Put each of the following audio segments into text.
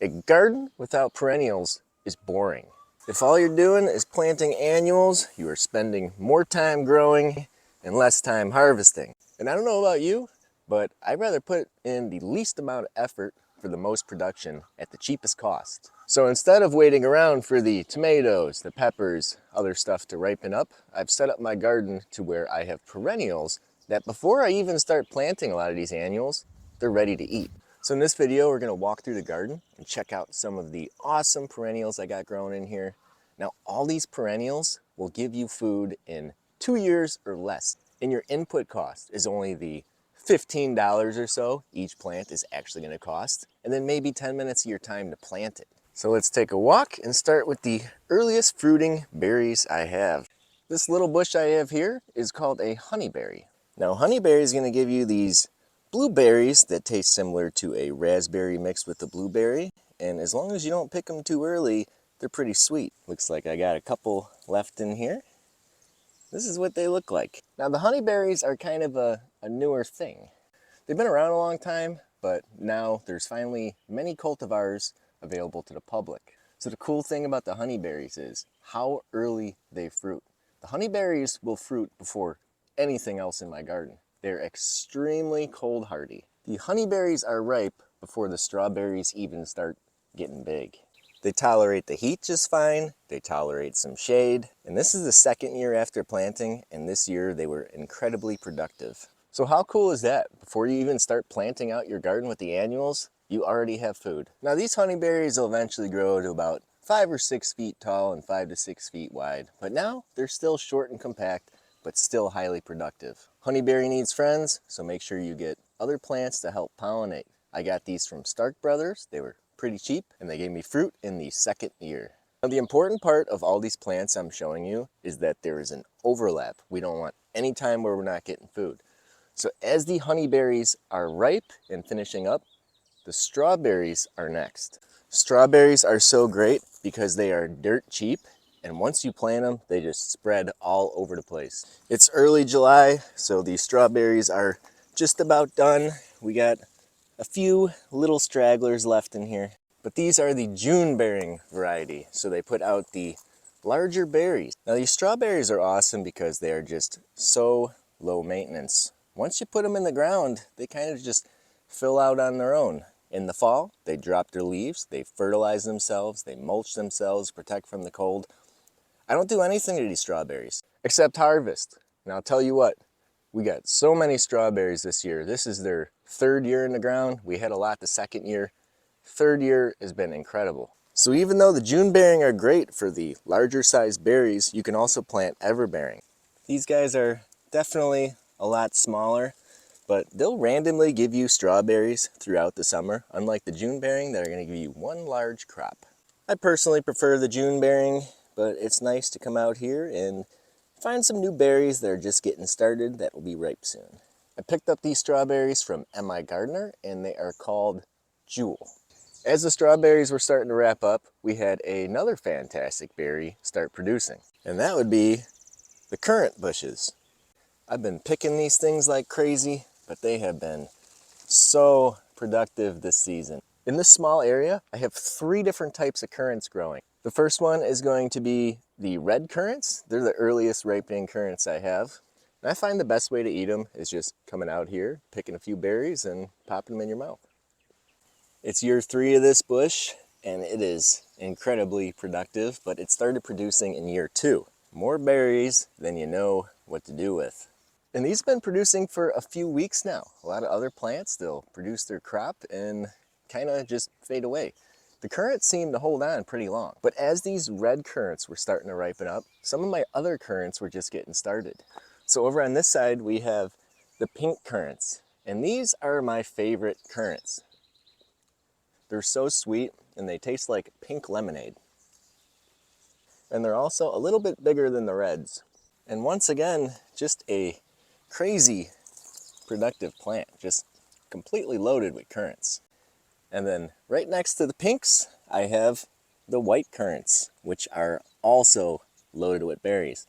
A garden without perennials is boring. If all you're doing is planting annuals, you are spending more time growing and less time harvesting. And I don't know about you, but I'd rather put in the least amount of effort for the most production at the cheapest cost. So instead of waiting around for the tomatoes, the peppers, other stuff to ripen up, I've set up my garden to where I have perennials that before I even start planting a lot of these annuals, they're ready to eat. So in this video, we're gonna walk through the garden and check out some of the awesome perennials I got growing in here. Now, all these perennials will give you food in 2 years or less. And your input cost is only the $15 or so each plant is actually gonna cost, and then maybe 10 minutes of your time to plant it. So let's take a walk and start with the earliest fruiting berries I have. This little bush I have here is called a honeyberry. Now, honeyberry is gonna give you these blueberries that taste similar to a raspberry mixed with a blueberry, and as long as you don't pick them too early, they're pretty sweet. Looks like I got a couple left in here. This is what they look like. Now, the honeyberries are kind of a newer thing. They've been around a long time, but now there's finally many cultivars available to the public. So the cool thing about the honeyberries is how early they fruit. The honeyberries will fruit before anything else in my garden. They're extremely cold hardy. The honeyberries are ripe before the strawberries even start getting big. They tolerate the heat just fine, they tolerate some shade, and this is the second year after planting, and this year they were incredibly productive. So how cool is that? Before you even start planting out your garden with the annuals, you already have food. Now these honeyberries will eventually grow to about 5 or 6 feet tall and 5 to 6 feet wide, but now they're still short and compact, but still highly productive. Honeyberry needs friends, so make sure you get other plants to help pollinate. I got these from Stark Brothers. They were pretty cheap, and they gave me fruit in the second year. Now, the important part of all these plants I'm showing you is that there is an overlap. We don't want any time where we're not getting food. So as the honeyberries are ripe and finishing up, the strawberries are next. Strawberries are so great because they are dirt cheap, and once you plant them, they just spread all over the place. It's early July, so the strawberries are just about done. We got a few little stragglers left in here, but these are the June bearing variety, so they put out the larger berries. Now these strawberries are awesome because they are just so low maintenance. Once you put them in the ground, they kind of just fill out on their own. In the fall, they drop their leaves, they fertilize themselves, they mulch themselves, protect from the cold. I don't do anything to these strawberries except harvest. And I'll tell you what, we got so many strawberries this year. This is their third year in the ground. We had a lot the second year. Third year has been incredible. So even though the June bearing are great for the larger size berries, you can also plant everbearing. These guys are definitely a lot smaller, but they'll randomly give you strawberries throughout the summer, unlike the June bearing that are going to give you one large crop. I personally prefer the June bearing, but it's nice to come out here and find some new berries that are just getting started that will be ripe soon. I picked up these strawberries from M.I. Gardener, and they are called Jewel. As the strawberries were starting to wrap up, we had another fantastic berry start producing, and that would be the currant bushes. I've been picking these things like crazy, but they have been so productive this season. In this small area, I have 3 different types of currants growing. The first one is going to be the red currants. They're the earliest ripening currants I have. And I find the best way to eat them is just coming out here, picking a few berries and popping them in your mouth. It's year 3 of this bush, and it is incredibly productive, but it started producing in year 2. More berries than you know what to do with. And these have been producing for a few weeks now. A lot of other plants, they'll produce their crop and kind of just fade away. The currants seem to hold on pretty long. But as these red currants were starting to ripen up, some of my other currants were just getting started. So over on this side, we have the pink currants. And these are my favorite currants. They're so sweet and they taste like pink lemonade. And they're also a little bit bigger than the reds. And once again, just a crazy productive plant, just completely loaded with currants. And then right next to the pinks, I have the white currants, which are also loaded with berries.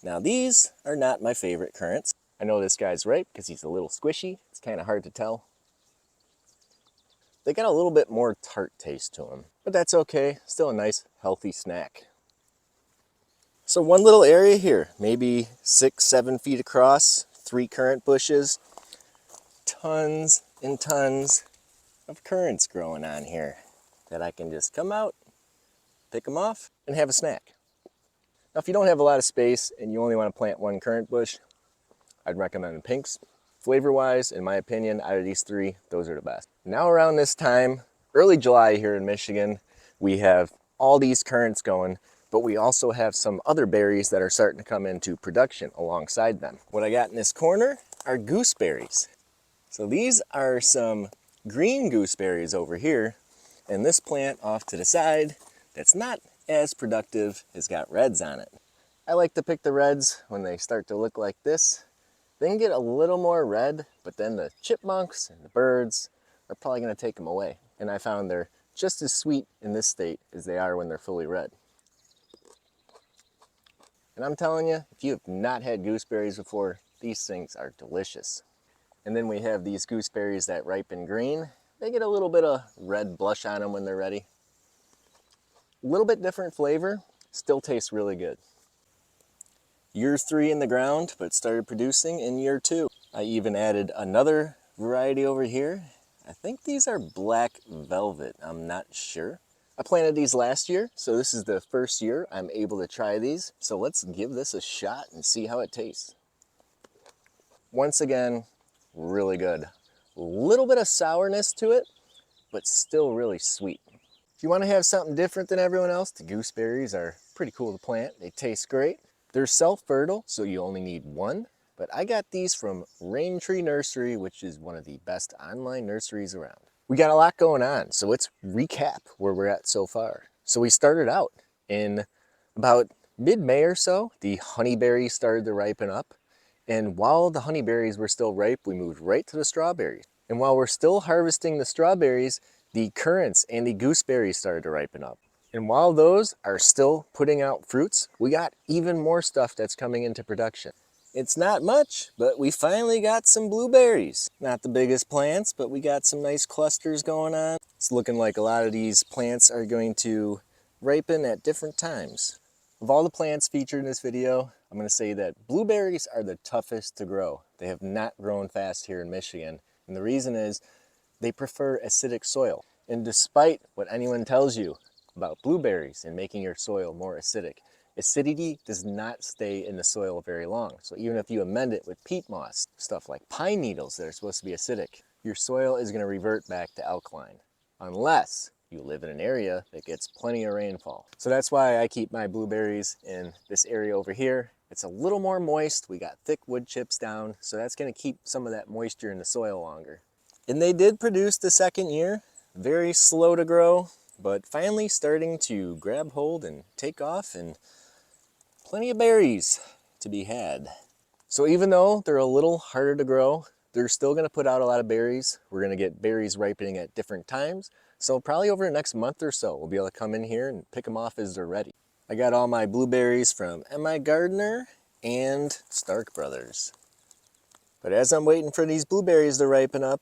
Now these are not my favorite currants. I know this guy's ripe because he's a little squishy. It's kind of hard to tell. They got a little bit more tart taste to them, but that's okay. Still a nice, healthy snack. So one little area here, maybe 6-7 feet across, 3 currant bushes, tons and tons of currants growing on here that I can just come out, pick them off, and have a snack. Now, if you don't have a lot of space and you only want to plant 1 currant bush, I'd recommend pinks. Flavor-wise, in my opinion, out of these 3, those are the best. Now around this time, early July here in Michigan, we have all these currants going, but we also have some other berries that are starting to come into production alongside them. What I got in this corner are gooseberries. So these are some green gooseberries over here, and this plant off to the side that's not as productive has got reds on it. I like to pick the reds when they start to look like this. They can get a little more red, but then the chipmunks and the birds are probably going to take them away. And I found they're just as sweet in this state as they are when they're fully red. And I'm telling you, if you have not had gooseberries before, these things are delicious. And then we have these gooseberries that ripen green. They get a little bit of red blush on them when they're ready. A little bit different flavor, still tastes really good. Year 3 in the ground, but started producing in year 2. I even added another variety over here. I think these are black velvet, I'm not sure. I planted these last year, so this is the first year I'm able to try these. So let's give this a shot and see how it tastes. Once again, really good. A little bit of sourness to it, but still really sweet. If you want to have something different than everyone else, the gooseberries are pretty cool to plant. They taste great. They're self-fertile, so you only need 1. But I got these from Rain Tree Nursery, which is one of the best online nurseries around. We got a lot going on, so let's recap where we're at so far. So we started out in about mid-May or so. The honeyberries started to ripen up. And while the honeyberries were still ripe, we moved right to the strawberries. And while we're still harvesting the strawberries, the currants and the gooseberries started to ripen up. And while those are still putting out fruits, we got even more stuff that's coming into production. It's not much, but we finally got some blueberries. Not the biggest plants, but we got some nice clusters going on. It's looking like a lot of these plants are going to ripen at different times. Of all the plants featured in this video, I'm going to say that blueberries are the toughest to grow. They have not grown fast here in Michigan, and the reason is they prefer acidic soil. And despite what anyone tells you about blueberries and making your soil more acidic, acidity does not stay in the soil very long. So even if you amend it with peat moss, stuff like pine needles that are supposed to be acidic, your soil is going to revert back to alkaline, unless you live in an area that gets plenty of rainfall. So that's why I keep my blueberries in this area over here. It's a little more moist. We got thick wood chips down, so that's going to keep some of that moisture in the soil longer. And they did produce the second year. Very slow to grow, but finally starting to grab hold and take off, and plenty of berries to be had. So even though they're a little harder to grow, they're still going to put out a lot of berries. We're going to get berries ripening at different times. So probably over the next month or so, we'll be able to come in here and pick them off as they're ready. I got all my blueberries from M.I. Gardner and Stark Brothers. But as I'm waiting for these blueberries to ripen up,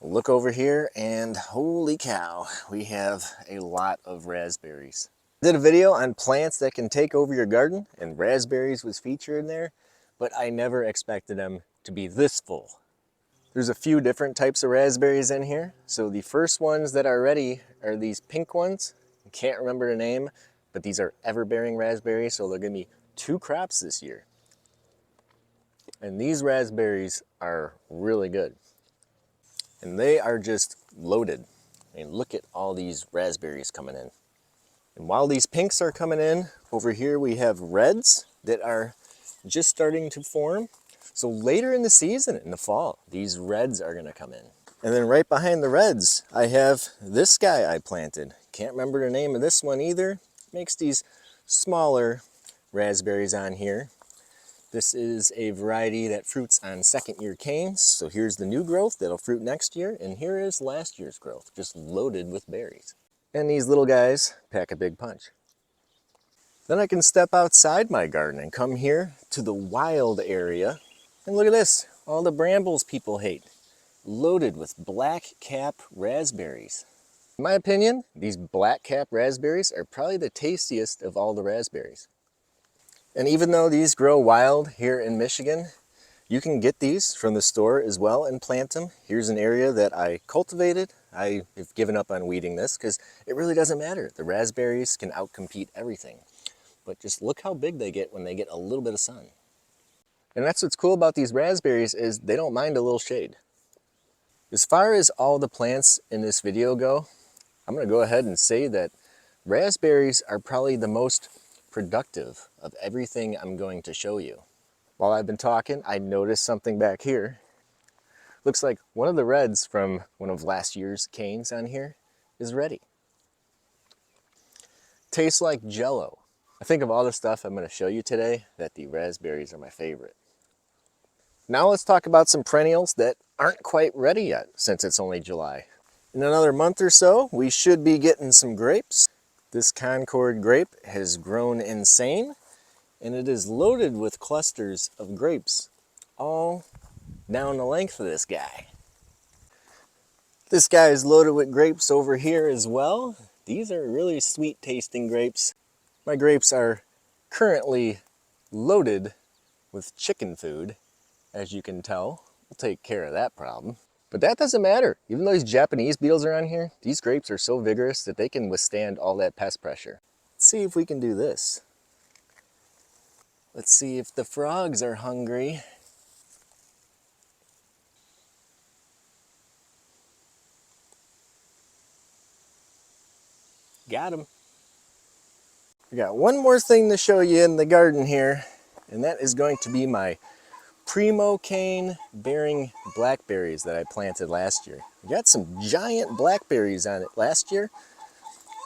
look over here and holy cow, we have a lot of raspberries. I did a video on plants that can take over your garden, and raspberries was featured in there, but I never expected them to be this full. There's a few different types of raspberries in here. So the first ones that are ready are these pink ones. I can't remember the name, but these are ever-bearing raspberries, so they're gonna be 2 crops this year. And these raspberries are really good. And they are just loaded. I mean, look at all these raspberries coming in. And while these pinks are coming in, over here we have reds that are just starting to form. So later in the season, in the fall, these reds are gonna come in. And then right behind the reds, I have this guy I planted. Can't remember the name of this one either. Makes these smaller raspberries on here. This is a variety that fruits on second-year canes. So here's the new growth that'll fruit next year, and here is last year's growth, just loaded with berries. And these little guys pack a big punch. Then I can step outside my garden and come here to the wild area. And look at this, all the brambles people hate. loaded with black cap raspberries. In my opinion, these black cap raspberries are probably the tastiest of all the raspberries. And even though these grow wild here in Michigan, you can get these from the store as well and plant them. Here's an area that I cultivated. I have given up on weeding this because it really doesn't matter. The raspberries can outcompete everything. But just look how big they get when they get a little bit of sun. And that's what's cool about these raspberries is they don't mind a little shade. As far as all the plants in this video go, I'm going to go ahead and say that raspberries are probably the most productive of everything I'm going to show you. While I've been talking, I noticed something back here. Looks like one of the reds from one of last year's canes on here is ready. Tastes like Jell-O. I think of all the stuff I'm going to show you today that the raspberries are my favorite. Now let's talk about some perennials that aren't quite ready yet since it's only July. In another month or so, we should be getting some grapes. This Concord grape has grown insane, and it is loaded with clusters of grapes all down the length of this guy. This guy is loaded with grapes over here as well. These are really sweet tasting grapes. My grapes are currently loaded with chicken food, as you can tell. We'll take care of that problem. But that doesn't matter. Even though these Japanese beetles are on here, these grapes are so vigorous that they can withstand all that pest pressure. Let's see if we can do this. Let's see if the frogs are hungry. Got them. We got one more thing to show you in the garden here, and that is going to be my primo cane bearing blackberries that I planted last year. We got some giant blackberries on it last year.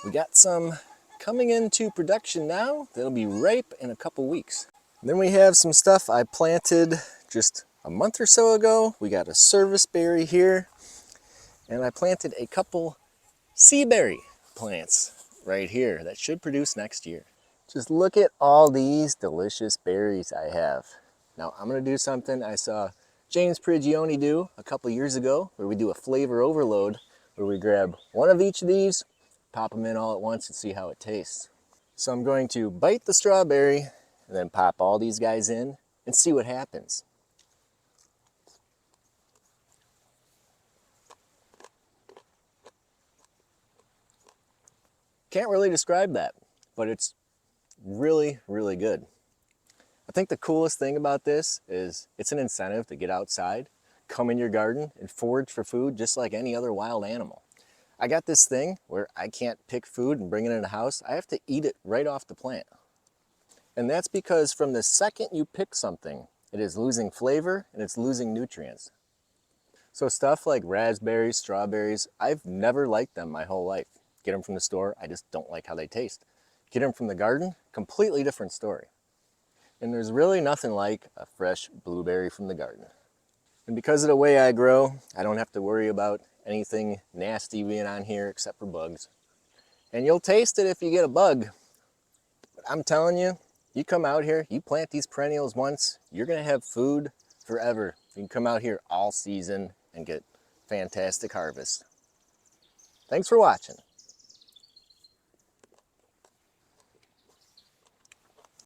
We got some coming into production now that'll be ripe in a couple weeks. And then we have some stuff I planted just a month or so ago. We got a service berry here, and I planted a couple sea berry plants right here that should produce next year. Just look at all these delicious berries I have. Now I'm gonna do something I saw James Prigioni do a couple years ago, where we do a flavor overload, where we grab one of each of these, pop them in all at once and see how it tastes. So I'm going to bite the strawberry and then pop all these guys in and see what happens. Can't really describe that, but it's really, really good. I think the coolest thing about this is it's an incentive to get outside, come in your garden, and forage for food just like any other wild animal. I got this thing where I can't pick food and bring it in the house. I have to eat it right off the plant. And that's because from the second you pick something, it is losing flavor and it's losing nutrients. So stuff like raspberries, strawberries, I've never liked them my whole life. Get them from the store, I just don't like how they taste. Get them from the garden, completely different story. And there's really nothing like a fresh blueberry from the garden. And because of the way I grow, I don't have to worry about anything nasty being on here except for bugs. And you'll taste it if you get a bug. But I'm telling you, you come out here, you plant these perennials once, you're gonna have food forever. You can come out here all season and get fantastic harvest. Thanks for watching.